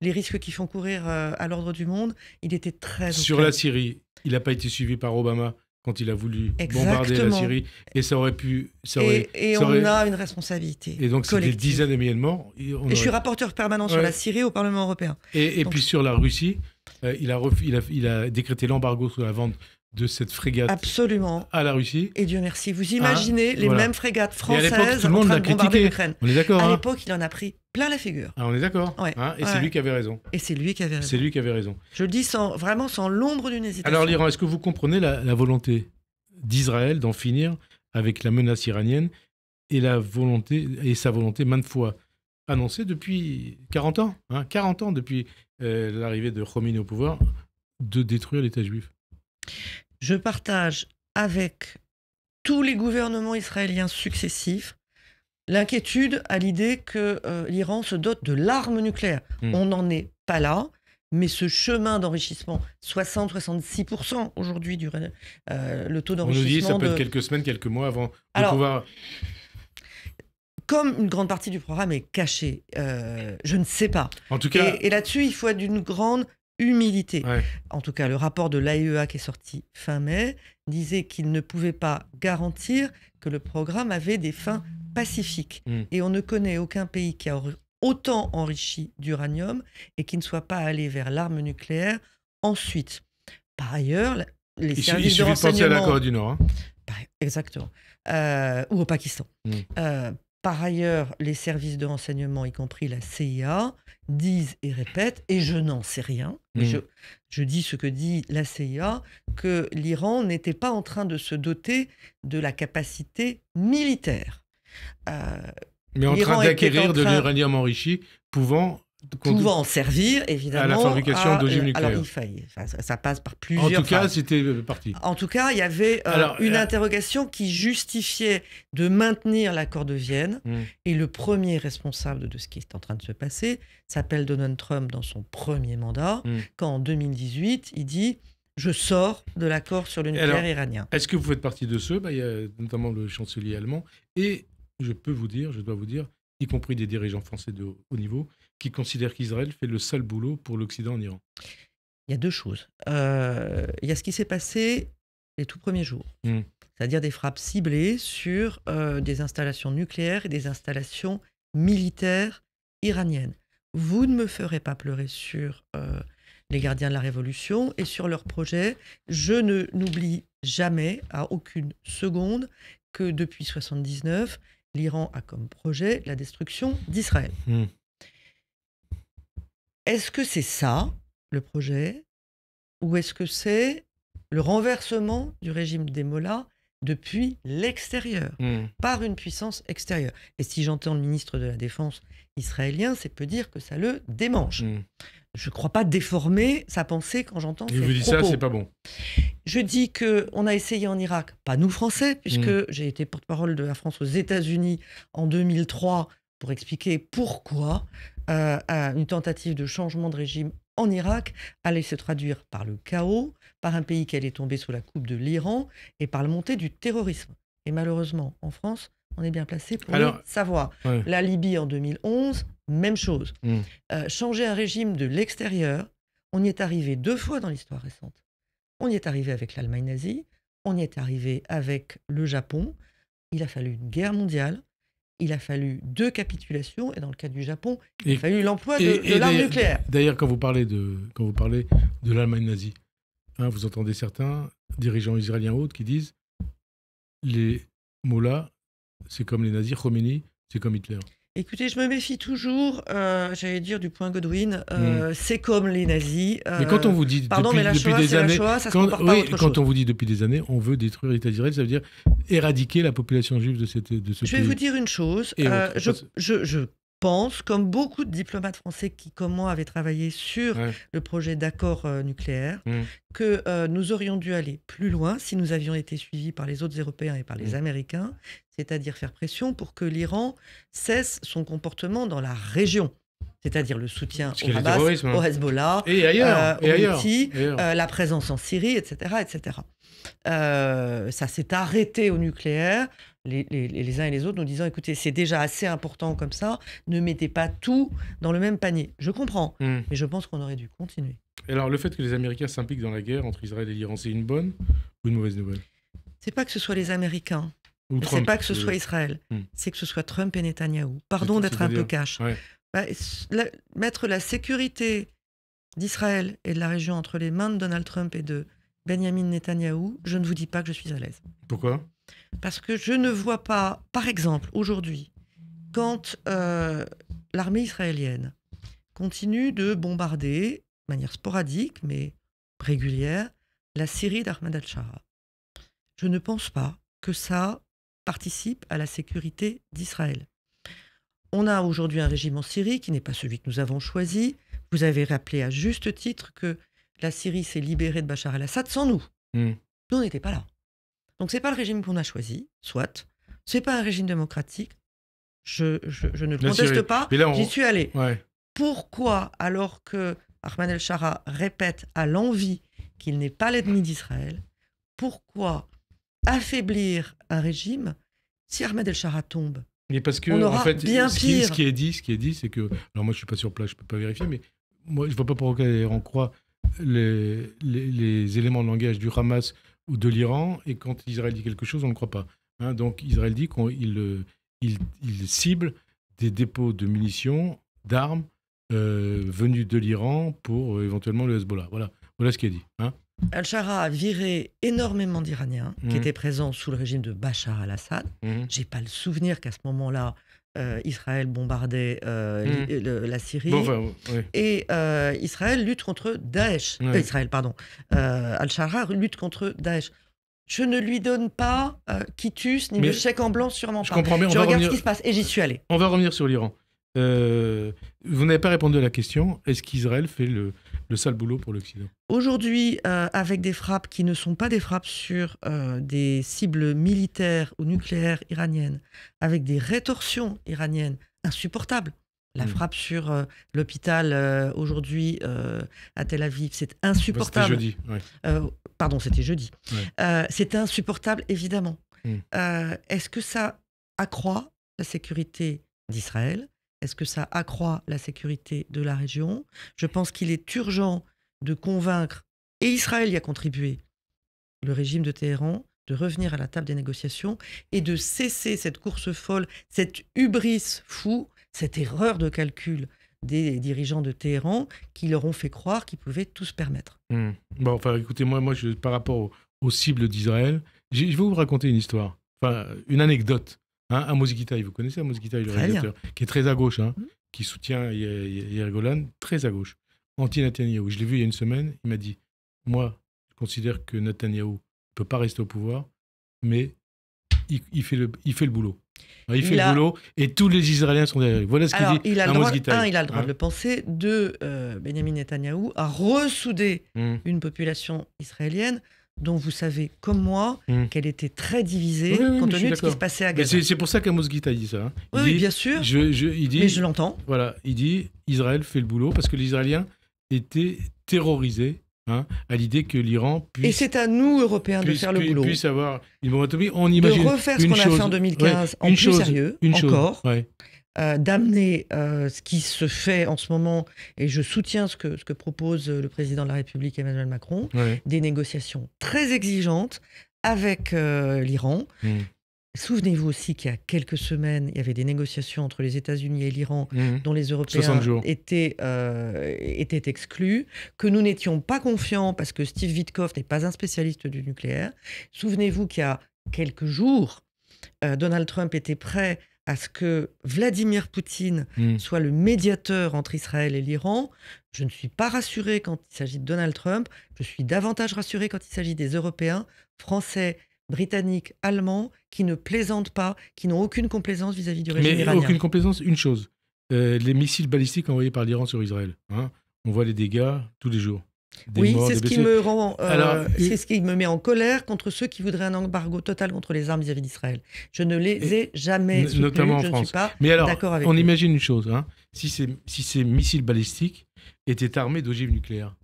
les risques qu'ils font courir à l'ordre du monde, il était très... Sur au clair. la Syrie, il n'a pas été suivi par Obama quand il a voulu bombarder la Exactement. Syrie. Et ça aurait pu... Ça aurait, Et ça on aurait- a une responsabilité Et donc, c'est des collective. dizaines de milliers de morts. Et je suis rapporteur permanent sur Ouais. la Syrie au Parlement européen. Et Donc- puis sur la Russie, il a décrété l'embargo sur la vente de cette frégate Absolument. à la Russie. Et Dieu merci. Vous imaginez les voilà. mêmes frégates Et à l'époque, françaises tout le en monde train l'a de bombarder critiqué. l'Ukraine. On est d'accord, À hein l'époque, il en a pris plein la figure. Ah, on est d'accord. Ouais, Hein. Et c'est ouais. lui qui avait raison. Et c'est lui qui avait raison. C'est lui qui avait raison. Je le dis vraiment sans l'ombre d'une hésitation. Alors l'Iran, est-ce que vous comprenez la volonté d'Israël d'en finir avec la menace iranienne et sa volonté maintes fois annoncée depuis 40 ans, 40 ans depuis l'arrivée de Khomeini au pouvoir, de détruire l'État juif? Je partage avec tous les gouvernements israéliens successifs l'inquiétude à l'idée que l'Iran se dote de l'arme nucléaire. On n'en est pas là, mais ce chemin d'enrichissement, 60-66% aujourd'hui le taux On nous d'enrichissement... dit ça peut être quelques semaines, quelques mois avant de Alors, pouvoir... Comme une grande partie du programme est cachée, je ne sais pas. En tout cas, Et là-dessus, il faut être d'une grande humilité. ouais. En tout cas, le rapport de l'AIEA qui est sorti fin mai disait qu'il ne pouvait pas garantir que le programme avait des fins pacifiques. Et on ne connaît aucun pays qui a autant enrichi d'uranium et qui ne soit pas allé vers l'arme nucléaire ensuite. Par ailleurs, les il services de suffit de penser à la renseignement... Corée du Nord. Hein. Exactement. Ou au Pakistan. Par ailleurs, les services de renseignement, y compris la CIA, disent et répètent, et je n'en sais rien, mais je dis ce que dit la CIA, que l'Iran n'était pas en train de se doter de la capacité militaire. Mais en l'Iran train d'acquérir était de l'uranium enrichi, pouvant en servir, évidemment, à la fabrication d'ogives alors, nucléaires. ça passe par En plusieurs tout cas, phases. c'était parti. En tout cas, il y avait une interrogation qui justifiait de maintenir l'accord de Vienne. Et le premier responsable de ce qui est en train de se passer s'appelle Donald Trump dans son premier mandat, quand en 2018, il dit « Je sors de l'accord sur le nucléaire iranien ». Est-ce que vous faites partie de ceux, il y a notamment le chancelier allemand, et je dois vous dire, y compris des dirigeants français de haut niveau, qui considèrent qu'Israël fait le sale boulot pour l'Occident en Iran? Il y a deux choses. Il y a ce qui s'est passé les tout premiers jours, c'est-à-dire des frappes ciblées sur des installations nucléaires et des installations militaires iraniennes. Vous ne me ferez pas pleurer sur les gardiens de la Révolution et sur leurs projets. Je n'oublie jamais, à aucune seconde, que depuis 1979, l'Iran a comme projet la destruction d'Israël. Est-ce que c'est ça, le projet, ou est-ce que c'est le renversement du régime des Mollahs depuis l'extérieur, par une puissance extérieure? Et si j'entends le ministre de la Défense israélien, c'est peu dire que ça le démange. Je ne crois pas déformer sa pensée quand j'entends ces propos. Je vous dis ça, c'est pas bon. Je dis qu'on a essayé en Irak, pas nous Français, puisque j'ai été porte-parole de la France aux États-Unis en 2003 pour expliquer pourquoi une tentative de changement de régime en Irak allait se traduire par le chaos, par un pays qui allait tomber sous la coupe de l'Iran et par la montée du terrorisme. Et malheureusement, en France, on est bien placé pour le savoir. La Libye en 2011, même chose. Changer un régime de l'extérieur, on y est arrivé 2 fois dans l'histoire récente. On y est arrivé avec l'Allemagne nazie, on y est arrivé avec le Japon. Il a fallu une guerre mondiale, il a fallu 2 capitulations, et dans le cas du Japon, il a fallu l'emploi de l'arme nucléaire. D'ailleurs, quand vous parlez de l'Allemagne nazie, vous entendez certains dirigeants israéliens autres qui disent les Mollahs, c'est comme les nazis, Khomeini, c'est comme Hitler. Écoutez, je me méfie toujours, j'allais dire du point Godwin, c'est comme les nazis. Mais quand on vous dit pardon, mais la depuis Shoah, des c'est la années, Shoah, ça se compare pas à autre quand chose. on vous dit depuis des années, on veut détruire l'État d'Israël, ça veut dire éradiquer la population juive de ce pays. Je vais vous dire une chose. Et autre. Je pense, comme beaucoup de diplomates français qui, comme moi, avaient travaillé sur Ouais. le projet d'accord nucléaire, Mm. que nous aurions dû aller plus loin si nous avions été suivis par les autres Européens et par les Mm. Américains, c'est-à-dire faire pression pour que l'Iran cesse son comportement dans la région. C'est-à-dire le soutien Ce au qui est le Hamas, terrorisme, hein. au Hezbollah, Et ailleurs, aux Houthis, et ailleurs. la présence en Syrie, etc. etc. Ça s'est arrêté au nucléaire, les uns et les autres nous disant, écoutez, c'est déjà assez important comme ça, ne mettez pas tout dans le même panier. Je comprends, Mm. mais je pense qu'on aurait dû continuer. Et alors, le fait que les Américains s'impliquent dans la guerre entre Israël et l'Iran, c'est une bonne ou une mauvaise nouvelle? C'est pas que ce soit les Américains, Ou c'est Trump, pas que ce je veux soit dire. Israël, Mm. c'est que ce soit Trump et Netanyahou. Pardon d'être un peu C'est-à-dire cash. Ouais. Bah, mettre la sécurité d'Israël et de la région entre les mains de Donald Trump et de Benjamin Netanyahou, je ne vous dis pas que je suis à l'aise. Pourquoi? Parce que je ne vois pas, par exemple, aujourd'hui, quand l'armée israélienne continue de bombarder, de manière sporadique, mais régulière, la Syrie d'Ahmad al-Shara. Je ne pense pas que ça participe à la sécurité d'Israël. On a aujourd'hui un régime en Syrie qui n'est pas celui que nous avons choisi. Vous avez rappelé à juste titre que la Syrie s'est libérée de Bachar el-Assad sans nous. Mm. Nous, on n'était pas là. Donc, c'est pas le régime qu'on a choisi, soit. C'est pas un régime démocratique. Je ne le La conteste Syrie. pas. Mais là, J'y suis allé. Ouais. Pourquoi, alors que Ahmad el-Shara répète à l'envi qu'il n'est pas l'ennemi d'Israël, pourquoi affaiblir un régime si Ahmad el-Shara tombe? Mais parce que, On aura en fait, bien pire. ce qui est dit, c'est que. Alors, moi, je suis pas sur place, je peux pas vérifier, mais moi, je vois pas pourquoi on croit les éléments de langage du Hamas ou de l'Iran, et quand Israël dit quelque chose, on ne croit pas. Hein, donc, Israël dit qu'il cible des dépôts de munitions, d'armes venus de l'Iran pour éventuellement le Hezbollah. Voilà ce qui est dit. Hein. Al-Shara a viré énormément d'Iraniens qui Mhm. étaient présents sous le régime de Bachar al-Assad. Mhm. J'ai pas le souvenir qu'à ce moment-là, Israël bombardait la Syrie. Bon, enfin, ouais. Et Israël lutte contre Daesh. Ouais. Israël, pardon. Al-Shara lutte contre Daesh. Je ne lui donne pas quitus ni Mais de chèque en blanc, sûrement je pas. comprends bien, on Je va regarde revenir- ce qui se passe et j'y suis allé. On va revenir sur l'Iran. Vous n'avez pas répondu à la question. Est-ce qu'Israël fait le sale boulot pour l'Occident? Aujourd'hui, avec des frappes qui ne sont pas des frappes sur des cibles militaires ou nucléaires iraniennes, avec des rétorsions iraniennes insupportables. La frappe sur l'hôpital aujourd'hui à Tel Aviv, c'est C'était insupportable. jeudi. Ouais. Pardon, c'était jeudi. Ouais. C'est insupportable, évidemment. Mm. Est-ce que ça accroît la sécurité d'Israël? Est-ce que ça accroît la sécurité de la région? Je pense qu'il est urgent de convaincre, et Israël y a contribué, le régime de Téhéran de revenir à la table des négociations et de cesser cette course folle, cette hubris fou, cette erreur de calcul des dirigeants de Téhéran qui leur ont fait croire qu'ils pouvaient tout se permettre. Bon, enfin, écoutez, moi par rapport aux cibles d'Israël, je vais vous raconter une histoire, enfin, une anecdote. Hein, Amos Gitaï, vous connaissez Amos Gitaï, le Très réalisateur, qui est très à gauche, hein, qui soutient Yair Golan, très à gauche, anti-Netanyahou. Je l'ai vu il y a une semaine, il m'a dit, moi, je considère que Netanyahou ne peut pas rester au pouvoir, mais il fait le boulot. Il fait le boulot et tous les Israéliens sont derrière lui. Voilà ce qu'il dit il a Amos le Gitaï. droit, il a le droit de le penser. Deux, Benjamin Netanyahou a ressoudé une population israélienne dont vous savez, comme moi, qu'elle était très divisée compte tenu de ce qui se passait à Gaza. C'est pour ça qu'Amos Gitaï dit ça. Hein. Oui, dit, bien sûr. Il dit, mais je l'entends. Voilà, il dit Israël fait le boulot parce que les Israéliens étaient terrorisés à l'idée que l'Iran puisse... Et c'est à nous, Européens, de faire le boulot. Puisse avoir une momentumie. On imagine de refaire ce qu'on a fait en 2015 en plus sérieux, encore. D'amener ce qui se fait en ce moment, et je soutiens ce que propose le président de la République Emmanuel Macron, des négociations très exigeantes avec l'Iran. Souvenez-vous aussi qu'il y a quelques semaines, il y avait des négociations entre les États-Unis et l'Iran dont les Européens étaient exclus, que nous n'étions pas confiants parce que Steve Witkoff n'est pas un spécialiste du nucléaire. Souvenez-vous qu'il y a quelques jours, Donald Trump était prêt à ce que Vladimir Poutine Mm. soit le médiateur entre Israël et l'Iran. Je ne suis pas rassurée quand il s'agit de Donald Trump. Je suis davantage rassurée quand il s'agit des Européens, Français, Britanniques, Allemands, qui ne plaisantent pas, qui n'ont aucune complaisance vis-à-vis du régime Mais iranien. aucune complaisance, une chose. Les missiles balistiques envoyés par l'Iran sur Israël. Hein, on voit les dégâts tous les jours. Des Oui, morts, c'est des ce qui blessés. me rend, Alors, c'est ce qui me met en colère contre ceux qui voudraient un embargo total contre les armes vis-à-vis d'Israël. Je ne les ai jamais soutenus, notamment en je ne France. suis pas Mais alors, d'accord avec on eux. imagine une chose. Hein, si ces missiles balistiques étaient armés d'ogives nucléaires.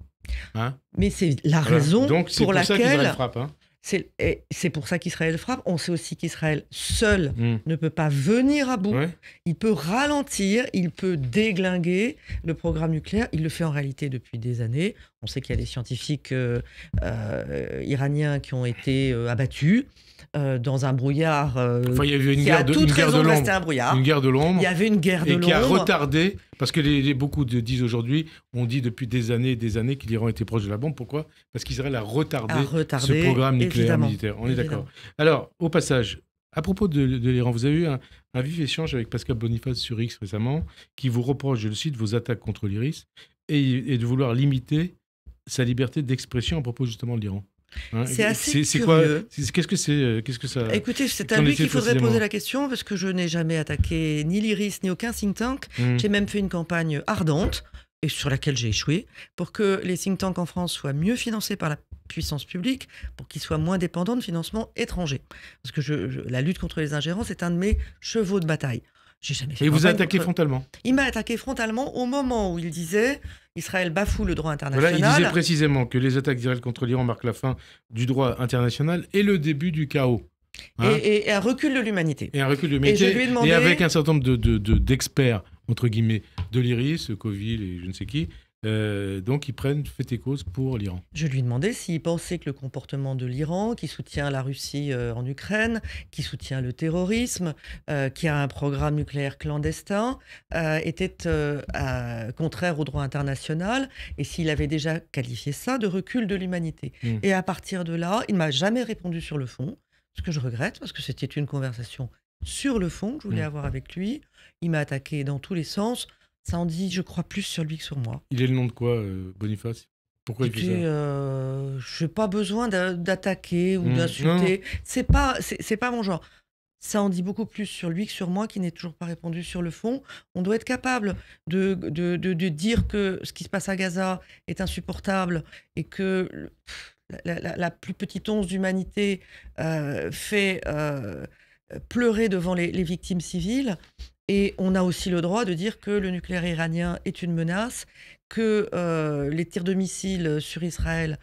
Hein, Mais c'est la voilà. raison Donc, c'est pour pour ça qu'Israël laquelle frappe. Hein. c'est pour ça qu'Israël frappe. On sait aussi qu'Israël seul Mm. ne peut pas venir à bout. Ouais. Il peut ralentir, il peut déglinguer le programme nucléaire. Il le fait en réalité depuis des années. On sait qu'il y a des scientifiques iraniens qui ont été abattus dans un brouillard Enfin, il y avait une qui a guerre de, toute une guerre raison de de l'ombre. rester un brouillard. Une guerre de l'ombre. Il y avait une guerre de Et qui a l'ombre. retardé, parce que beaucoup disent aujourd'hui, on dit depuis des années que l'Iran était proche de la bombe. Pourquoi? Parce qu'Israël a retardé ce programme nucléaire évidemment. militaire. On est Évidemment. d'accord. Alors, au passage, à propos de l'Iran, vous avez eu un vif échange avec Pascal Boniface sur X récemment, qui vous reproche, je le cite, vos attaques contre l'IRIS et de vouloir limiter sa liberté d'expression à propos justement de l'Iran. Hein, C'est assez c'est quoi? curieux. Qu'est-ce que c'est? Qu'est-ce que ça? Écoutez, c'est à qu'en lui est-il qu'il faudrait précisément? poser la question parce que je n'ai jamais attaqué ni l'IRIS ni aucun think tank. Hmm. J'ai même fait une campagne ardente et sur laquelle j'ai échoué pour que les think tanks en France soient mieux financés par la puissance publique, pour qu'ils soient moins dépendants de financements étrangers. Parce que la lutte contre les ingérences est un de mes chevaux de bataille. J'ai jamais fait Et vous campagne attaquez contre- frontalement. Il m'a attaqué frontalement au moment où il disait Israël bafoue le droit international. Voilà, il disait précisément que les attaques d'Israël contre l'Iran marquent la fin du droit international et le début du chaos. Hein, et un recul de l'humanité. et un recul de Et je l'humanité. lui ai demandé- Et avec un certain nombre d'experts, entre guillemets, de l'IRIS, Coville et je ne sais qui, donc ils prennent fait et cause pour l'Iran. Je lui ai demandé s'il pensait que le comportement de l'Iran, qui soutient la Russie en Ukraine, qui soutient le terrorisme, qui a un programme nucléaire clandestin, était contraire au droit international, et s'il avait déjà qualifié ça de recul de l'humanité. Mm. Et à partir de là, il m'a jamais répondu sur le fond, ce que je regrette, parce que c'était une conversation sur le fond que je voulais Mm. avoir avec lui. Il m'a attaqué dans tous les sens. Ça en dit, je crois, plus sur lui que sur moi. Il est le nom de quoi, Boniface? Pourquoi il fait Écoutez, ça? je n'ai pas besoin d'attaquer ou Mm. d'insulter. C'est pas mon genre. Ça en dit beaucoup plus sur lui que sur moi, qui n'ai toujours pas répondu sur le fond. On doit être capable de dire que ce qui se passe à Gaza est insupportable et que la plus petite once d'humanité fait pleurer devant les victimes civiles. Et on a aussi le droit de dire que le nucléaire iranien est une menace, que les tirs de missiles sur Israël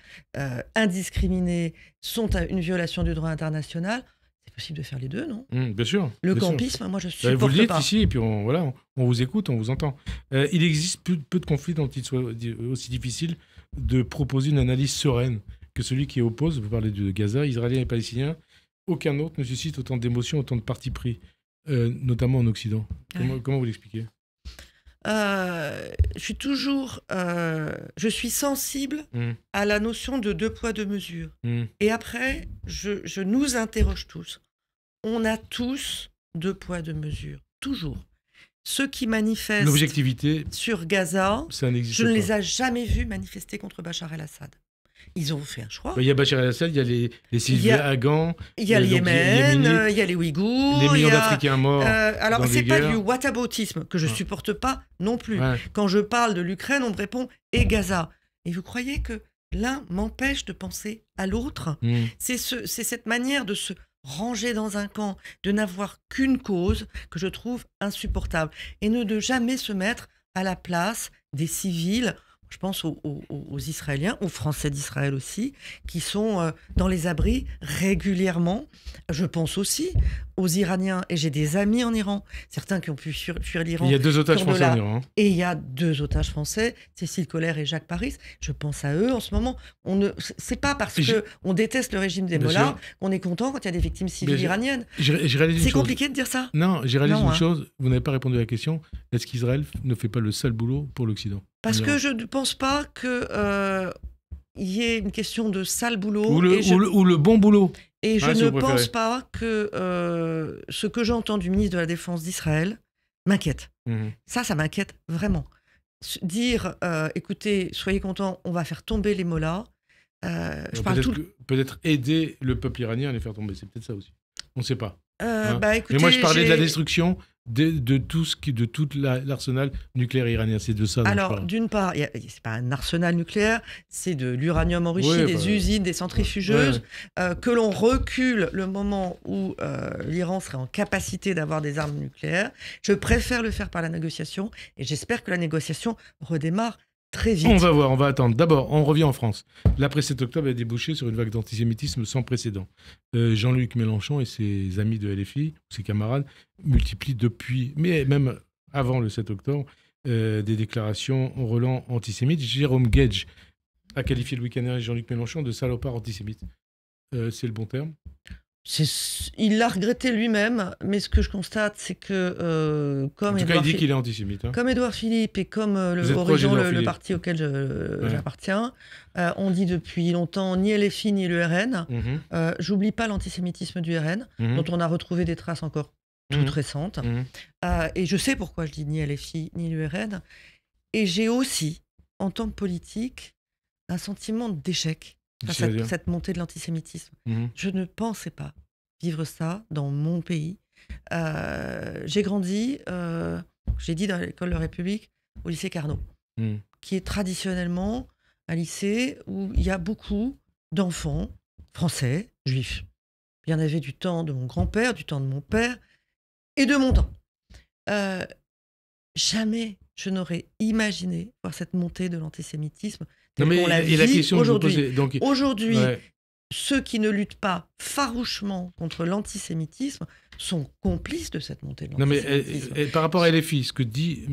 indiscriminés sont une violation du droit international. C'est possible de faire les deux, non? Bien sûr. Le bien sûr. campisme, moi je Vous supporte le dites pas. ici, et puis on vous écoute, on vous entend. Il existe peu de conflits dont il soit aussi difficile de proposer une analyse sereine que celui qui oppose, vous parlez de Gaza, Israéliens et Palestiniens, aucun autre ne suscite autant d'émotions, autant de partis pris, notamment en Occident. Comment vous l'expliquez? Je suis sensible à la notion de deux poids, deux mesures. Et après, je nous interroge tous. On a tous deux poids, deux mesures. Toujours. Ceux qui manifestent L'objectivité, sur Gaza, ça n'existe je pas. ne les ai jamais vus manifester contre Bachar el-Assad. Ils ont fait un choix. Il y a Bachar el-Assad, il y a les civils Il y a- afghans, Il y a le donc, Yémen, Yéménites, il y a les Ouïghours. les il millions y a- d'Africains morts. alors, dans c'est des pas guerres. du whataboutisme que je Ouais. supporte pas non plus. Ouais. Quand je parle de l'Ukraine, on me répond « et Gaza ». Et vous croyez que l'un m'empêche de penser à l'autre? C'est cette manière de se ranger dans un camp, de n'avoir qu'une cause que je trouve insupportable. Et de jamais se mettre à la place des civils. Je pense aux Israéliens, aux Français d'Israël aussi, qui sont dans les abris régulièrement. Je pense aussi aux Iraniens, et j'ai des amis en Iran, certains qui ont pu fuir l'Iran. Il y a 2 otages qui ont de français en la- Iran. Et il y a 2 otages français, Cécile Collère et Jacques Paris. Je pense à eux en ce moment. C'est pas parce Et j'ai- qu'on déteste le régime des Bien mollahs sûr. qu'on est content quand il y a des victimes civiles Mais iraniennes. Je réalise une C'est chose. compliqué de dire ça. Non, j'ai réalisé Non, une hein. chose. Vous n'avez pas répondu à la question. Est-ce qu'Israël ne fait pas le sale boulot pour l'Occident? Parce en que Iran je ne pense pas que il y ait une question de sale boulot. ou et je- le bon boulot. Et je Ah, si ne vous préférez. pense pas que ce que j'entends du ministre de la Défense d'Israël m'inquiète. Mhm. Ça m'inquiète vraiment. Dire, écoutez, soyez contents, on va faire tomber les mollahs. Je parle tout. Peut-être aider le peuple iranien à les faire tomber, c'est peut-être ça aussi. On ne sait pas. Écoutez, Mais moi, je parlais de la destruction de tout l'arsenal nucléaire iranien. C'est de ça dont je Alors, parle. d'une part, c'est pas un arsenal nucléaire, c'est de l'uranium enrichi, Oui, des usines, des centrifugeuses, que l'on recule le moment où l'Iran serait en capacité d'avoir des armes nucléaires. Je préfère le faire par la négociation et j'espère que la négociation redémarre très vite. On va voir, on va attendre. D'abord, on revient en France. L'après 7 octobre a débouché sur une vague d'antisémitisme sans précédent. Jean-Luc Mélenchon et ses amis de LFI, ses camarades, multiplient depuis, mais même avant le 7 octobre, des déclarations au relent antisémites. Jérôme Guedj a qualifié le week-end dernier Jean-Luc Mélenchon de salopard antisémite. C'est le bon terme? Il l'a regretté lui-même, mais ce que je constate, c'est que En tout cas, il dit qu'il est antisémite. Hein. Comme Édouard Philippe et comme le parti auquel j'appartiens, on dit depuis longtemps ni LFI ni le RN. J'oublie pas l'antisémitisme du RN, dont on a retrouvé des traces encore toutes récentes. Et je sais pourquoi je dis ni LFI ni le RN. Et j'ai aussi, en tant que politique, un sentiment d'échec face à cette montée de l'antisémitisme. Je ne pensais pas vivre ça dans mon pays. J'ai grandi, j'ai dit dans l'école de la République, au lycée Carnot, qui est traditionnellement un lycée où il y a beaucoup d'enfants français, juifs. Il y en avait du temps de mon grand-père, du temps de mon père et de mon temps. Jamais je n'aurais imaginé voir cette montée de l'antisémitisme. Non, mais on la et la vit question aujourd'hui. Donc, aujourd'hui, ceux qui ne luttent pas farouchement contre l'antisémitisme sont complices de cette montée de l'antisémitisme. Non, mais par rapport à LFI, ce que dit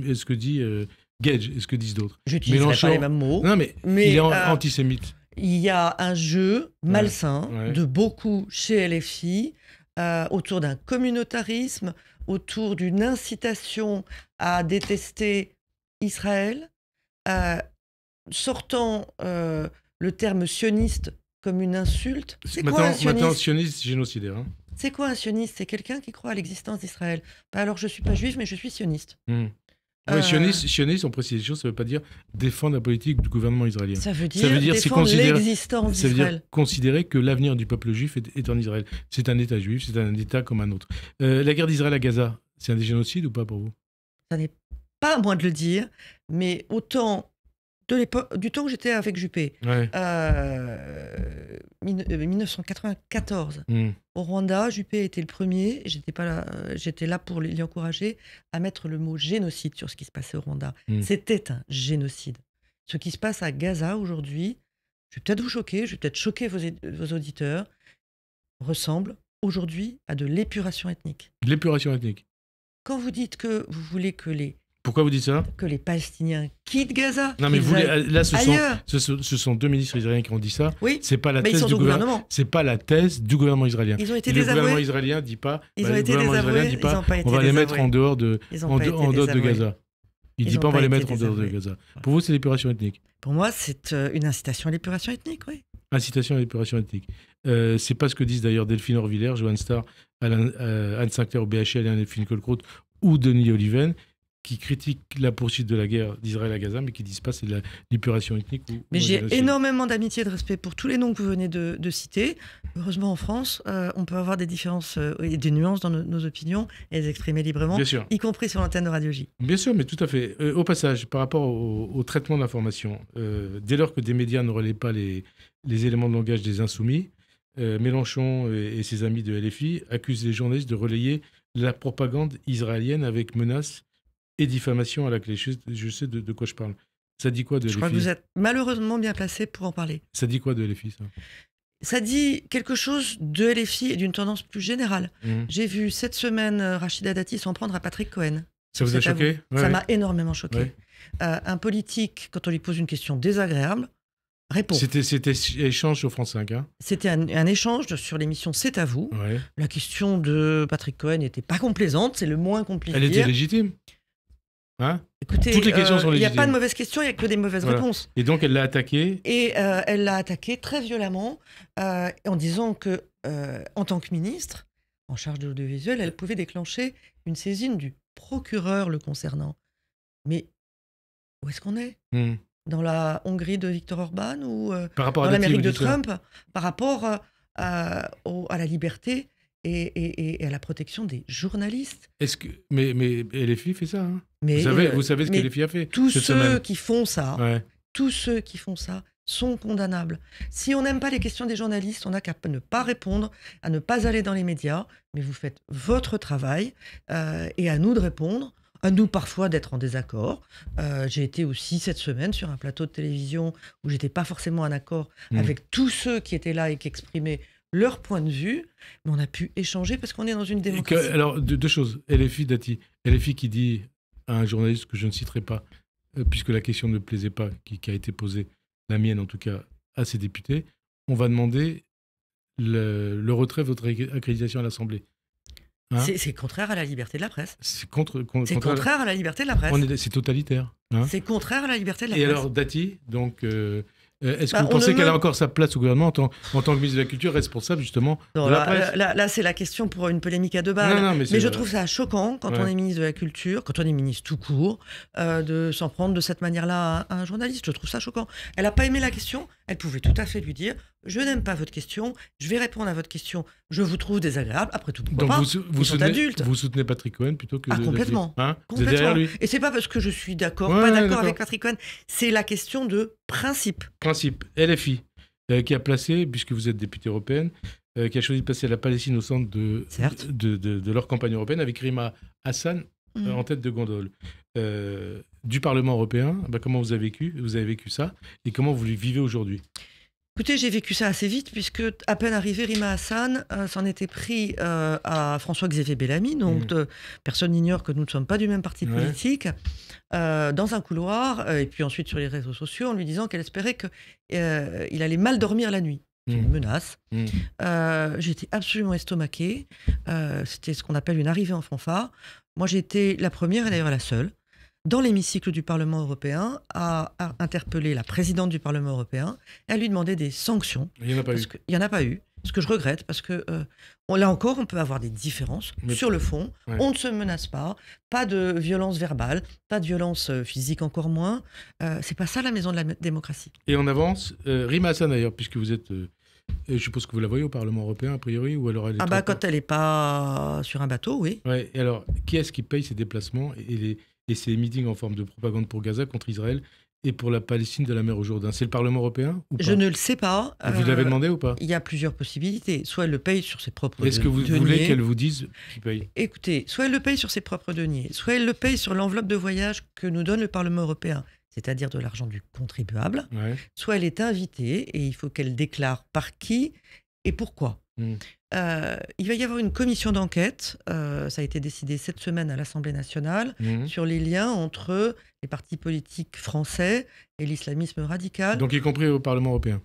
Guedj et ce que disent d'autres. J'utiliserai pas les mêmes mots. Non, mais il est antisémite. Il y a un jeu malsain de beaucoup chez LFI autour d'un communautarisme, autour d'une incitation à détester Israël, sortant le terme sioniste comme une insulte. C'est quoi un sioniste? Maintenant, sioniste, génocidaire. Hein. C'est quoi un sioniste? C'est quelqu'un qui croit à l'existence d'Israël. Alors, je ne suis pas juif, mais je suis sioniste. Sioniste, on précise les choses, ça ne veut pas dire défendre la politique du gouvernement israélien. Ça veut dire défendre l'existence d'Israël. Ça veut dire considérer que l'avenir du peuple juif est en Israël. C'est un État juif, c'est un État comme un autre. La guerre d'Israël à Gaza, c'est un des génocides ou pas pour vous? Ça n'est pas à moi de le dire, mais autant du temps où j'étais avec Juppé, 1994, au Rwanda, Juppé était le premier, j'étais là pour l'y encourager à mettre le mot génocide sur ce qui se passait au Rwanda. C'était un génocide. Ce qui se passe à Gaza aujourd'hui, je vais peut-être vous choquer, je vais peut-être choquer vos auditeurs, ressemble aujourd'hui à de l'épuration ethnique. De l'épuration ethnique. Quand vous dites que vous voulez que Pourquoi vous dites ça? Que les Palestiniens quittent Gaza. Non, mais ce sont deux ministres israéliens qui ont dit ça. Oui, c'est pas la thèse du gouvernement. C'est pas la thèse du gouvernement israélien. Ils ont été désavoués. Le gouvernement israélien dit pas. Ils ont été désavoués. On va les mettre en dehors de Gaza. Il dit pas on va les mettre en dehors de Gaza. Pour vous, c'est l'épuration ethnique? Pour moi, c'est une incitation à l'épuration ethnique, oui. Incitation à l'épuration ethnique. C'est pas ce que disent d'ailleurs Delphine Orvillers, Johan Starr, Anne Sinclair au BHL et Anne-Delphine Colcroute ou Denis Oliven, qui critiquent la poursuite de la guerre d'Israël à Gaza, mais qui disent pas c'est de l'épuration ethnique. Mais j'ai énormément d'amitié et de respect pour tous les noms que vous venez de citer. Heureusement, en France, on peut avoir des différences et des nuances dans nos opinions et les exprimer librement, y compris sur l'antenne de Radio J. Bien sûr, mais tout à fait. Au passage, par rapport au traitement de l'information, dès lors que des médias ne relaient pas les éléments de langage des insoumis, Mélenchon et ses amis de LFI accusent les journalistes de relayer la propagande israélienne avec menaces et diffamation à la clé. Je sais de quoi je parle. Ça dit quoi de LFI? Je crois que vous êtes malheureusement bien placé pour en parler. Ça dit quoi de LFI, ça? Ça dit quelque chose de LFI et d'une tendance plus générale. J'ai vu cette semaine Rachida Dati s'en prendre à Patrick Cohen. Ça vous a choqué? Ça m'a énormément choqué. Un politique, quand on lui pose une question désagréable, répond. C'était échange sur France 5. Hein. C'était un échange sur l'émission C'est à vous. La question de Patrick Cohen n'était pas complaisante, c'est le moins qu'on puisse dire. Elle était légitime. Hein? Écoutez, toutes les questions sont légitimes. Il n'y a pas de mauvaises questions, il n'y a que des mauvaises réponses. Et donc elle l'a attaqué. Et elle l'a attaqué très violemment en disant que en tant que ministre, en charge de l'audiovisuel, elle pouvait déclencher une saisine du procureur le concernant. Mais où est-ce qu'on est ? Dans la Hongrie de Viktor Orban ou Par rapport dans à l'Amérique de vous dites ça. Trump, par rapport à la liberté et à la protection des journalistes. Mais LFI fait ça. Hein. Mais, Vous savez ce que mais LFI a fait tous cette ceux semaine. qui font ça, Ouais. tous ceux qui font ça sont condamnables. Si on n'aime pas les questions des journalistes, on n'a qu'à ne pas répondre, à ne pas aller dans les médias, mais vous faites votre travail et à nous de répondre. À nous parfois d'être en désaccord. J'ai été aussi cette semaine sur un plateau de télévision où j'étais pas forcément en accord avec tous ceux qui étaient là et qui exprimaient leur point de vue, mais on a pu échanger parce qu'on est dans une démocratie. Alors, deux choses. LFI, Dati. LFI qui dit à un journaliste que je ne citerai pas, puisque la question ne plaisait pas, qui a été posée, la mienne en tout cas, à ses députés, on va demander le retrait de votre accréditation à l'Assemblée. Hein, c'est contraire à la liberté de la presse. c'est contraire à la liberté de la presse. C'est totalitaire. Hein. C'est contraire à la liberté de la Et presse. alors, Dati, donc, est-ce que Bah, vous pensez qu'elle a encore sa place au gouvernement en tant que ministre de la Culture, responsable justement Non, de la presse là, c'est la question pour une polémique à deux balles. Non, mais mais je trouve ça choquant quand Ouais. on est ministre de la Culture, quand on est ministre tout court, de s'en prendre de cette manière-là à un journaliste. Je trouve ça choquant. Elle n'a pas aimé la question. Elle pouvait tout à fait lui dire « Je n'aime pas votre question. Je vais répondre à votre question. Je vous trouve désagréable. Après tout, pourquoi Donc pas vous sont soutenez, adultes. vous soutenez Patrick Cohen plutôt que Complètement. Hein vous êtes Complètement. derrière lui. Et c'est pas parce que je suis d'accord, Ouais, pas d'accord d'accord. avec Patrick Cohen. C'est la question de principe. Principe, LFI, qui a placé, puisque vous êtes députée européenne, qui a choisi de placer la Palestine au centre Certes. de leur campagne européenne avec Rima Hassan en tête de gondole. Du Parlement européen, comment vous avez vécu ça et comment vous le vivez aujourd'hui? Écoutez, j'ai vécu ça assez vite puisque à peine arrivé, Rima Hassan s'en était pris à François-Xavier Bellamy. Donc, personne n'ignore que nous ne sommes pas du même parti politique. Dans un couloir, et puis ensuite sur les réseaux sociaux, en lui disant qu'elle espérait qu'il allait mal dormir la nuit. C'est une menace. J'étais absolument estomaquée. C'était ce qu'on appelle une arrivée en fanfare. Moi, j'ai été la première et d'ailleurs la seule dans l'hémicycle du Parlement européen à interpeller la présidente du Parlement européen et à lui demander des sanctions. Il n'y en a pas eu. Il n'y en a pas eu. Ce que je regrette, parce que là encore, on peut avoir des différences sur le fond. Ouais. On ne se menace pas de violence verbale, pas de violence physique encore moins. C'est pas ça la maison de la démocratie. Et on avance. Rima Hassan d'ailleurs, puisque vous êtes... je suppose que vous la voyez au Parlement européen, a priori, ou alors elle est Quand elle n'est pas sur un bateau, oui. Ouais, et alors, qui est-ce qui paye ces déplacements et ces meetings en forme de propagande pour Gaza contre Israël et pour la Palestine de la mer au Jourdain? C'est le Parlement européen ou pas? Je ne le sais pas. Vous l'avez demandé ou pas? Il y a plusieurs possibilités. Soit elle le paye sur ses propres deniers. Est-ce que vous voulez qu'elle vous dise qui paye? Écoutez, soit elle le paye sur ses propres deniers, soit elle le paye sur l'enveloppe de voyage que nous donne le Parlement européen, c'est-à-dire de l'argent du contribuable, soit elle est invitée et il faut qu'elle déclare par qui et pourquoi. Il va y avoir une commission d'enquête, ça a été décidé cette semaine à l'Assemblée nationale, sur les liens entre les partis politiques français et l'islamisme radical. Donc y compris au Parlement européen.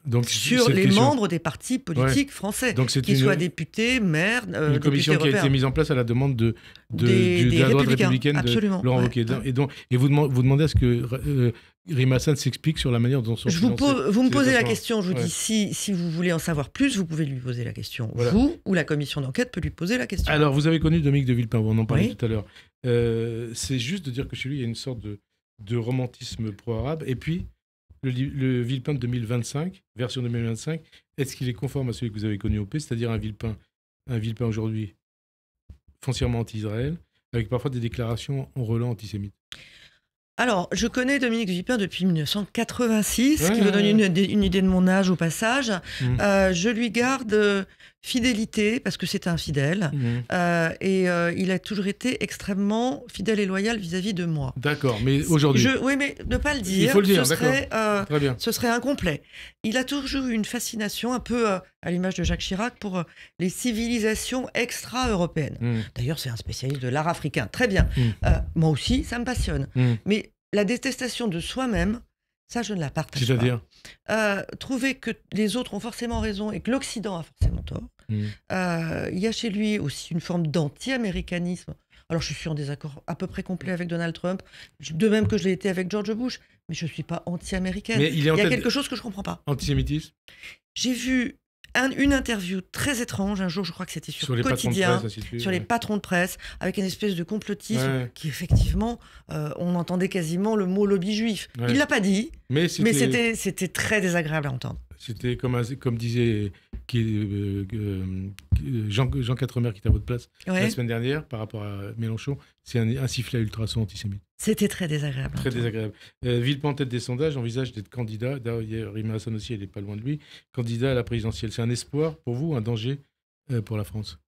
Donc, sur les membres des partis politiques français, qu'ils soient députés, maires, une commission qui a été mise en place à la demande de la droite républicaine absolument, de Laurent Wauquiez. Et vous demandez à ce que Rima Hassan s'explique sur la manière dont sont financés. Vous me posez la question, je vous dis, si vous voulez en savoir plus, vous pouvez lui poser la question. Voilà. Vous ou la commission d'enquête peut lui poser la question. Alors, vous avez connu Dominique de Villepin, on en parlait tout à l'heure. C'est juste de dire que chez lui, il y a une sorte de romantisme pro-arabe. Et puis, le Villepin de 2025, version 2025, est-ce qu'il est conforme à celui que vous avez connu au P, c'est-à-dire un Villepin aujourd'hui foncièrement anti-Israël, avec parfois des déclarations en relent antisémites? Alors, je connais Dominique Villepin depuis 1986, qui vous donne une idée de mon âge au passage. Je lui garde fidélité, parce que c'est un fidèle, et il a toujours été extrêmement fidèle et loyal vis-à-vis de moi. D'accord, mais aujourd'hui... Oui, mais ne pas le dire, il faut le dire, très bien. Ce serait incomplet. Il a toujours eu une fascination, un peu à l'image de Jacques Chirac, pour les civilisations extra-européennes. D'ailleurs, c'est un spécialiste de l'art africain. Très bien. Moi aussi, ça me passionne. Mais la détestation de soi-même, ça, je ne la partage pas. C'est-à-dire trouver que les autres ont forcément raison et que l'Occident a forcément tort. Il y a chez lui aussi une forme d'anti-américanisme. Alors, je suis en désaccord à peu près complet avec Donald Trump, de même que je l'ai été avec George Bush, mais je ne suis pas anti-américaine. Il y a quelque chose que je ne comprends pas. Antisémitisme? J'ai vu une interview très étrange. Un jour, je crois que c'était sur les Quotidien, patrons de presse, ainsi de suite, sur les ouais. patrons de presse, avec une espèce de complotisme Ouais. qui, effectivement, on entendait quasiment le mot lobby juif. Ouais. Il l'a pas dit, Mais mais c'était très désagréable à entendre. c'était comme disait Jean Quatremer, qui était à votre place Ouais. la semaine dernière, par rapport à Mélenchon, c'est un sifflet à ultrasons antisémite. C'était très désagréable. à Très entendre. désagréable. Villepin, tête des sondages, envisage d'être candidat. D'ailleurs, Rima Hassan aussi, elle n'est pas loin de lui. Candidat à la présidentielle. C'est un espoir pour vous, un danger pour la France?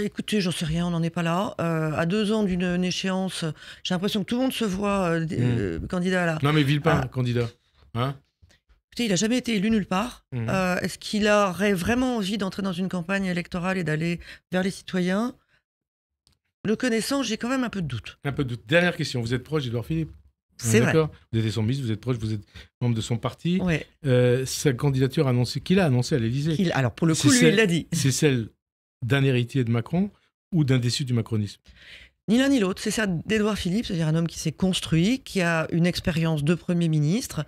Écoutez, j'en sais rien, on n'en est pas là. À 2 ans d'une échéance, j'ai l'impression que tout le monde se voit candidat là. Non, mais Villepin, candidat. Hein? Écoutez, il n'a jamais été élu nulle part. Mhm. Est-ce qu'il aurait vraiment envie d'entrer dans une campagne électorale et d'aller vers les citoyens? Le connaissant, j'ai quand même un peu de doute. Un peu de doute. Dernière question. Vous êtes proche d'Édouard Philippe? C'est vrai. D'accord. Vous êtes son ministre, vous êtes proche, vous êtes membre de son parti. Ouais. Sa candidature qu'il a annoncée à l'Élysée, Alors, pour le coup, C'est lui, il l'a dit. c'est celle d'un héritier de Macron ou d'un déçu du macronisme? Ni l'un ni l'autre. C'est ça d'Édouard Philippe, c'est-à-dire un homme qui s'est construit, qui a une expérience de Premier ministre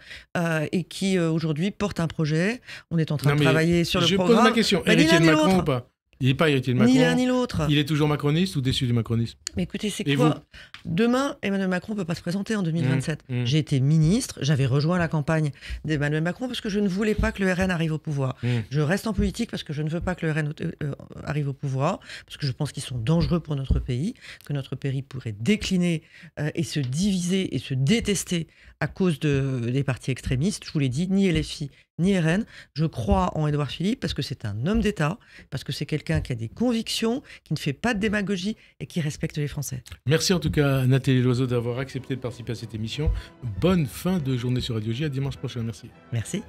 et qui, aujourd'hui, porte un projet. On est en train Non, de mais travailler sur le je programme. pose ma question. Bah, ni Héritier l'un de ni Macron l'autre. ou pas? Il n'est pas héritier de Macron. Ni l'un ni l'autre. Il est toujours macroniste ou déçu du macronisme? Mais écoutez, c'est Et quoi? Demain, Emmanuel Macron ne peut pas se présenter en 2027. Mmh. J'ai été ministre, j'avais rejoint la campagne d'Emmanuel Macron parce que je ne voulais pas que le RN arrive au pouvoir. Mmh. Je reste en politique parce que je ne veux pas que le RN arrive au pouvoir, parce que je pense qu'ils sont dangereux pour notre pays, que notre pays pourrait décliner et se diviser et se détester à cause des partis extrémistes. Je vous l'ai dit, ni LFI, ni RN. Je crois en Édouard Philippe parce que c'est un homme d'État, parce que c'est quelqu'un qui a des convictions, qui ne fait pas de démagogie et qui respecte les Français. Merci en tout cas Nathalie Loiseau d'avoir accepté de participer à cette émission. Bonne fin de journée sur Radio J. À dimanche prochain. Merci. Merci.